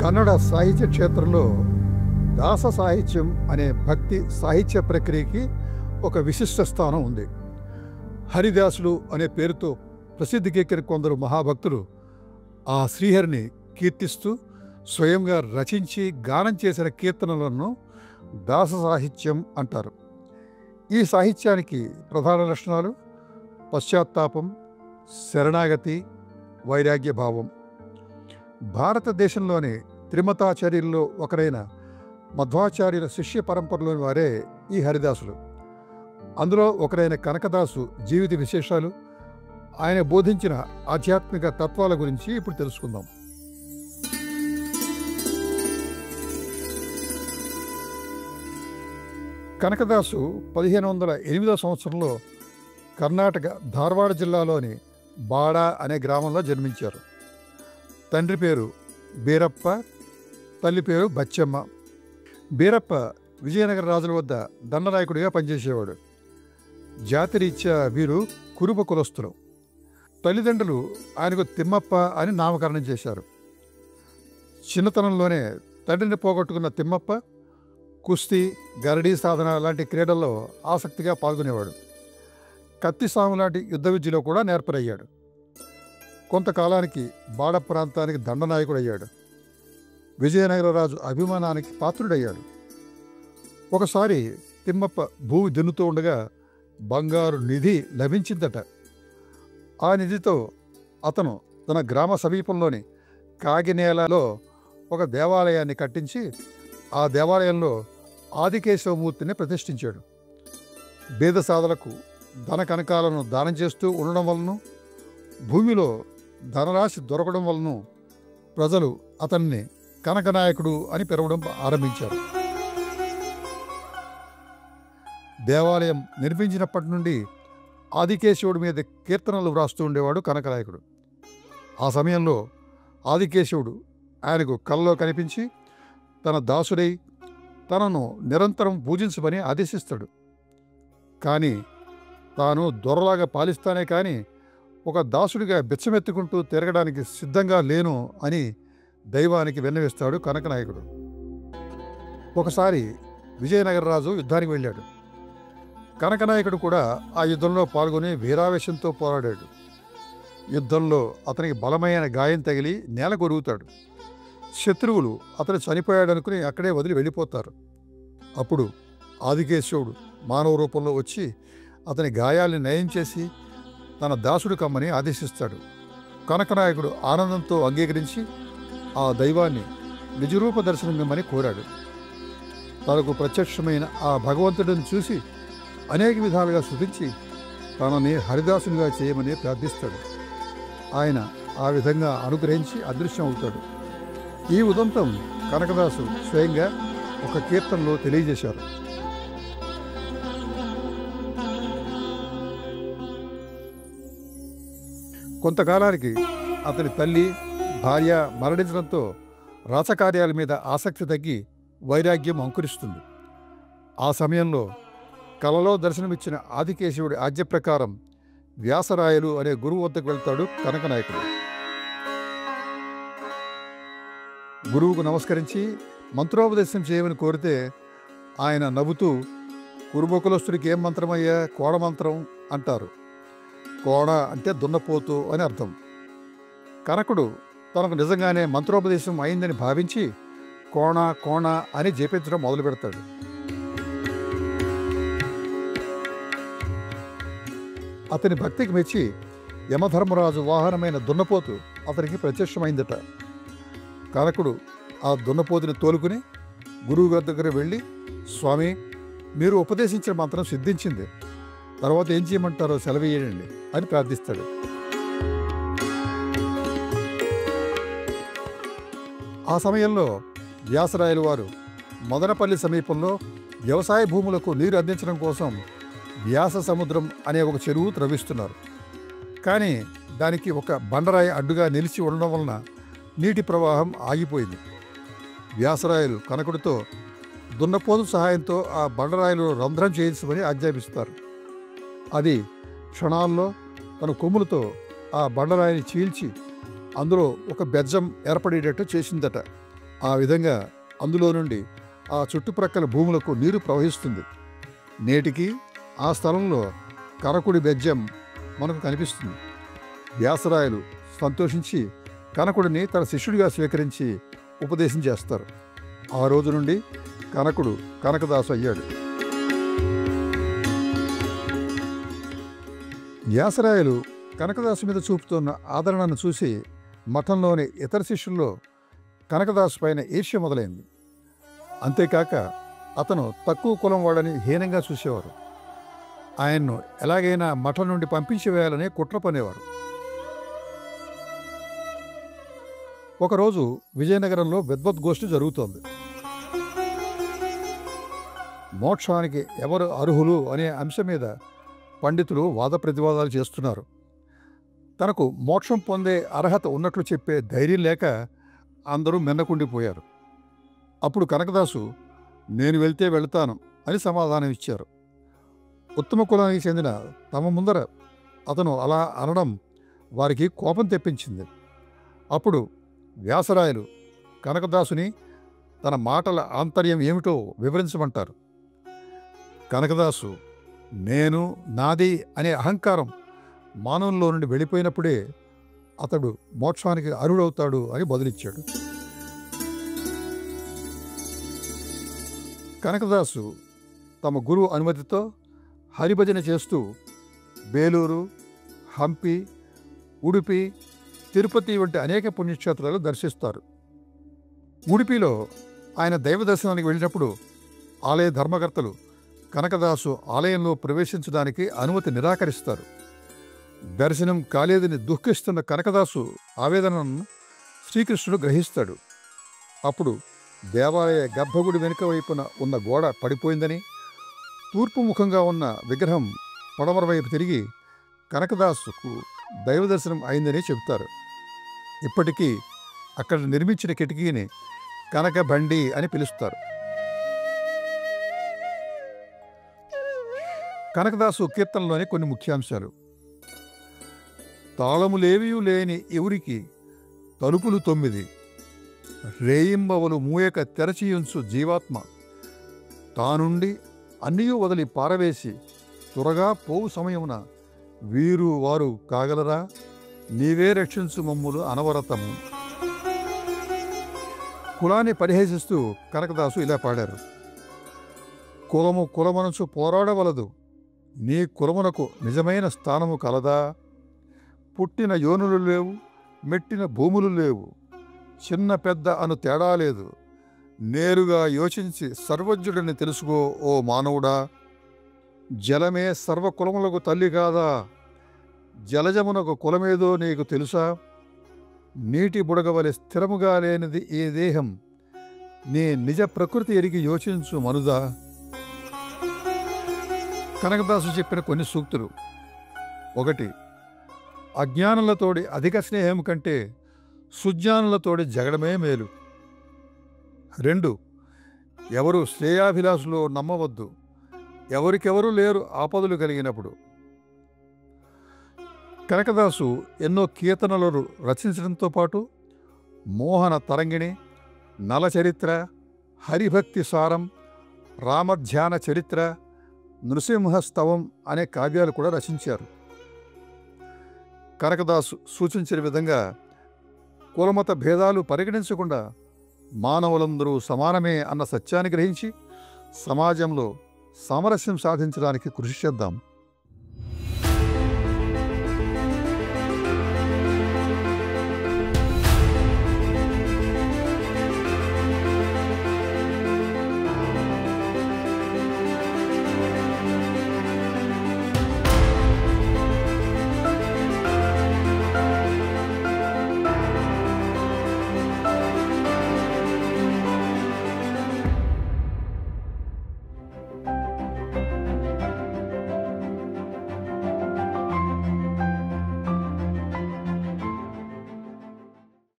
కన్నడ సాహిత్య క్షేత్రంలో దాస సాహిత్యం అనే భక్తి సాహిత్య ప్రక్రియకి ఒక విశిష్ట స్థానం ఉంది. హరిదాసులు అనే పేరుతో ప్రసిద్ధికెక్కిన కొందరు మహాభక్తులు ఆ శ్రీహరిని కీర్తిస్తూ స్వయంగా రచించి గానం చేసిన కీర్తనలను దాస సాహిత్యం అంటారు. ఈ సాహిత్యానికి ప్రధాన లక్షణాలు పశ్చాత్తాపం, శరణాగతి, వైరాగ్య భావం. భారతదేశంలోని త్రిమతాచార్యుల్లో ఒకరైన మధ్వాచార్యుల శిష్య పరంపరలోని వారే ఈ హరిదాసులు. అందులో ఒకరైన కనకదాసు జీవిత విశేషాలు, ఆయన బోధించిన ఆధ్యాత్మిక తత్వాల గురించి ఇప్పుడు తెలుసుకుందాం. కనకదాసు 1508 సంవత్సరంలో కర్ణాటక ధార్వాడ జిల్లాలోని బాడా అనే గ్రామంలో జన్మించారు. తండ్రి పేరు బీరప్ప, తల్లి పేరు బచ్చమ్మ. బీరప్ప విజయనగర రాజుల వద్ద దండనాయకుడిగా పనిచేసేవాడు. జాతిరీత్యా వీరు కురుబ కులస్తులు. తల్లిదండ్రులు ఆయనకు తిమ్మప్ప అని నామకరణం చేశారు. చిన్నతనంలోనే తండ్రిని పోగొట్టుకున్న తిమ్మప్ప కుస్తీ, గరడీ సాధన లాంటి క్రీడల్లో ఆసక్తిగా పాల్గొనేవాడు. కత్తి సాము లాంటి యుద్ధ విద్యలో కూడా నేర్పరయ్యాడు. కొంతకాలానికి బాడ ప్రాంతానికి దండనాయకుడయ్యాడు. విజయనగర రాజు అభిమానానికి పాత్రుడయ్యాడు. ఒకసారి తిమ్మప్ప భూమి దున్నుతూ ఉండగా బంగారు నిధి లభించిందట. ఆ నిధితో అతను తన గ్రామ సమీపంలోని కాగినేలలో ఒక దేవాలయాన్ని కట్టించి ఆ దేవాలయంలో ఆదికేశవమూర్తిని ప్రతిష్ఠించాడు. బీద సాధలకు ధన కనకాలను దానం చేస్తూ ఉండడం వలన, భూమిలో ధనరాశి దొరకడం వలన ప్రజలు అతన్ని కనకనాయకుడు అని పిలవడం ఆరంభించారు. దేవాలయం నిర్మించినప్పటి నుండి ఆదికేశవుడి మీద కీర్తనలు వ్రాస్తూ ఉండేవాడు కనకనాయకుడు. ఆ సమయంలో ఆదికేశవుడు ఆయనకు కలలో కనిపించి తన దాసుడై తనను నిరంతరం పూజించమని ఆదేశిస్తాడు. కానీ తాను దొరలాగా పాలిస్తానే కానీ ఒక దాసుడిగా బిచ్చమెత్తుకుంటూ తిరగడానికి సిద్ధంగా లేను అని దైవానికి విన్నవిస్తాడు కనకనాయకుడు. ఒకసారి విజయనగర రాజు యుద్ధానికి వెళ్ళాడు. కనకనాయకుడు కూడా ఆ యుద్ధంలో పాల్గొని వీరావేశంతో పోరాడాడు. యుద్ధంలో అతనికి బలమైన గాయం తగిలి నేల కొరుగుతాడు. శత్రువులు అతను చనిపోయాడనుకుని అక్కడే వదిలి వెళ్ళిపోతారు. అప్పుడు ఆదికేశవుడు మానవ రూపంలో వచ్చి అతని గాయాల్ని నయం చేసి తన దాసుడు కమ్మని ఆదేశిస్తాడు. కనకనాయకుడు ఆనందంతో అంగీకరించి ఆ దైవాన్ని నిజరూప దర్శనమిమ్మని కోరాడు. తనకు ప్రత్యక్షమైన ఆ భగవంతుడిని చూసి అనేక విధాలుగా స్తుతించి తనని హరిదాసునిగా చేయమని ప్రార్థిస్తాడు. ఆయన ఆ విధంగా అనుగ్రహించి అదృశ్యం అవుతాడు. ఈ ఉదంతం కనకదాసు స్వయంగా ఒక కీర్తనలో తెలియజేశారు. కొంతకాలానికి అతని తల్లి, భార్య మరణించడంతో రాచకార్యాల మీద ఆసక్తి తగ్గి వైరాగ్యం అంకురిస్తుంది. ఆ సమయంలో కలలో దర్శనమిచ్చిన ఆదికేశవుడి ఆజ్ఞ ప్రకారం వ్యాసరాయలు అనే గురువు వద్దకు వెళ్తాడు కనకనాయకుడు. గురువుకు నమస్కరించి మంత్రోపదేశం చేయమని కోరితే ఆయన నవ్వుతూ, కురుబకులస్తుడికి ఏం మంత్రమయ్యా, కోణ మంత్రం అంటారు. కోణ అంటే దున్నపోతు అని అర్థం. కనకుడు తనకు నిజంగానే మంత్రోపదేశం అయిందని భావించి కోణ కోణ అని జపించడం మొదలు పెడతాడు. అతని భక్తికి మెచ్చి యమధర్మరాజు వాహనమైన దున్నపోతు అతనికి ప్రత్యక్షమైందట. కనకుడు ఆ దున్నపోతుని తోలుకుని గురువు గారి దగ్గర వెళ్ళి, స్వామి, మీరు ఉపదేశించిన మంత్రం సిద్ధించింది, తర్వాత ఏం చేయమంటారో సెలవేయండి అని ప్రార్థిస్తాడు. ఆ సమయంలో వ్యాసరాయలు వారు మదనపల్లి సమీపంలో వ్యవసాయ భూములకు నీరు అందించడం కోసం వ్యాస సముద్రం అనే ఒక చెరువు త్రవ్విస్తున్నారు. కానీ దానికి ఒక బండరాయి అడ్డుగా నిలిచి ఉండడం వలన నీటి ప్రవాహం ఆగిపోయింది. వ్యాసరాయలు కనకుడితో దున్నపోతు సహాయంతో ఆ బండరాయిలో రంధ్రం చేయించమని ఆజ్ఞాపిస్తారు. అది క్షణాల్లో తన కొమ్ములతో ఆ బండరాయిని చీల్చి అందులో ఒక బెజ్జం ఏర్పడేటట్టు చేసిందట. ఆ విధంగా అందులో నుండి ఆ చుట్టుప్రక్కల భూములకు నీరు ప్రవహిస్తుంది. నేటికి ఆ స్థలంలో కనకుడి బెజ్జం మనకు కనిపిస్తుంది. వ్యాసరాయలు సంతోషించి కనకుడిని తన శిష్యుడిగా స్వీకరించి ఉపదేశం చేస్తారు. ఆ రోజు నుండి కనకుడు కనకదాసు అయ్యాడు. వ్యాసరాయలు కనకదాసు మీద చూపుతున్న ఆదరణను చూసి మఠంలోని ఇతర శిష్యుల్లో కనకదాసు పైన ఈర్ష్య మొదలైంది. అంతేకాక అతను తక్కువ కులం వాడని హీనంగా చూసేవారు. ఆయన్ను ఎలాగైనా మఠం నుండి పంపించి వేయాలని కుట్ర పనేవారు. ఒకరోజు విజయనగరంలో విద్వద్గోష్ఠి జరుగుతోంది. మోక్షానికి ఎవరు అర్హులు అనే అంశం మీద పండితులు వాద ప్రతివాదాలు చేస్తున్నారు. తనకు మోక్షం పొందే అర్హత ఉన్నట్లు చెప్పే ధైర్యం లేక అందరూ మిన్నకుండిపోయారు. అప్పుడు కనకదాసు నేను వెళ్తే వెళతాను అని సమాధానం ఇచ్చారు. ఉత్తమ కులానికి చెందిన తమ ముందర అతను అలా అనడం వారికి కోపం తెప్పించింది. అప్పుడు వ్యాసరాయలు కనకదాసుని తన మాటల ఆంతర్యం ఏమిటో వివరించమంటారు. కనకదాసు నేను నాది అనే అహంకారం మానవుల్లో నుండి వెళ్ళిపోయినప్పుడే అతడు మోక్షానికి అర్హుడవుతాడు అని బదులిచ్చాడు. కనకదాసు తమ గురువు అనుమతితో హరిభజన చేస్తూ బేలూరు, హంపి, ఉడుపి, తిరుపతి వంటి అనేక పుణ్యక్షేత్రాలు దర్శిస్తారు. ఉడుపిలో ఆయన దైవ దర్శనానికి వెళ్ళినప్పుడు ఆలయ ధర్మకర్తలు కనకదాసు ఆలయంలో ప్రవేశించడానికి అనుమతి నిరాకరిస్తారు. దర్శనం కాలేదని దుఃఖిస్తున్న కనకదాసు ఆవేదనను శ్రీకృష్ణుడు గ్రహిస్తాడు. అప్పుడు దేవాలయ గర్భగుడి వెనుక వైపున ఉన్న గోడ పడిపోయిందని, తూర్పు ముఖంగా ఉన్న విగ్రహం పడమర వైపు తిరిగి కనకదాసుకు దైవ దర్శనం అయిందని చెబుతారు. ఇప్పటికీ అక్కడ నిర్మించిన కిటికీని కనక బండి అని పిలుస్తారు. కనకదాసు కీర్తనలోని కొన్ని ముఖ్యాంశాలు: తాళములేవియు లేని ఎవరికి తలుపులు 9, రేయింబవలు మూయక తెరచియుంచు జీవాత్మ, తానుండి అన్నియూ వదిలి పారవేసి త్వరగా పోవు సమయమున వీరు వారు కాగలరా, నీవే రక్షించు మమ్ములు అనవరతము. కులాన్ని పరిహసిస్తూ కనకదాసు ఇలా పాడారు: కులము కులమనసు పోరాడవలదు, నీ కులమునకు నిజమైన స్థానము కలదా, పుట్టిన యోనులు లేవు, మెట్టిన భూములు లేవు, చిన్న పెద్ద అను తేడా లేదు, నేరుగా యోచించి సర్వజ్ఞుడిని తెలుసుకో ఓ మానవుడా, జలమే సర్వకులములకు తల్లి కాదా, జలజమునకు కులమేదో నీకు తెలుసా, నీటి బుడగవలె స్థిరముగా లేనిది ఈ దేహం, నీ నిజ ప్రకృతి ఎరిగి యోచించు మనుదా. కనకదాసు చెప్పిన కొన్ని సూక్తులు: 1. అజ్ఞానులతోడి అధిక స్నేహం కంటే సుజ్ఞానులతోడి జగడమే మేలు. 2. ఎవరు శ్రేయాభిలాషులో నమ్మవద్దు, ఎవరికెవరూ లేరు ఆపదలు కలిగినప్పుడు. కనకదాసు ఎన్నో కీర్తనలు రచించడంతో పాటు మోహన తరంగిణి, నలచరిత్ర, హరిభక్తి సారం, రామధ్యాన చరిత్ర, నృసింహస్తవం అనే కావ్యాలు కూడా రచించారు. కనకదాసు సూచించిన విధంగా కులమత భేదాలు పరిగణించకుండా మానవులందరూ సమానమే అన్న సత్యాన్ని గ్రహించి సమాజంలో సామరస్యం సాధించడానికి కృషి చేద్దాం.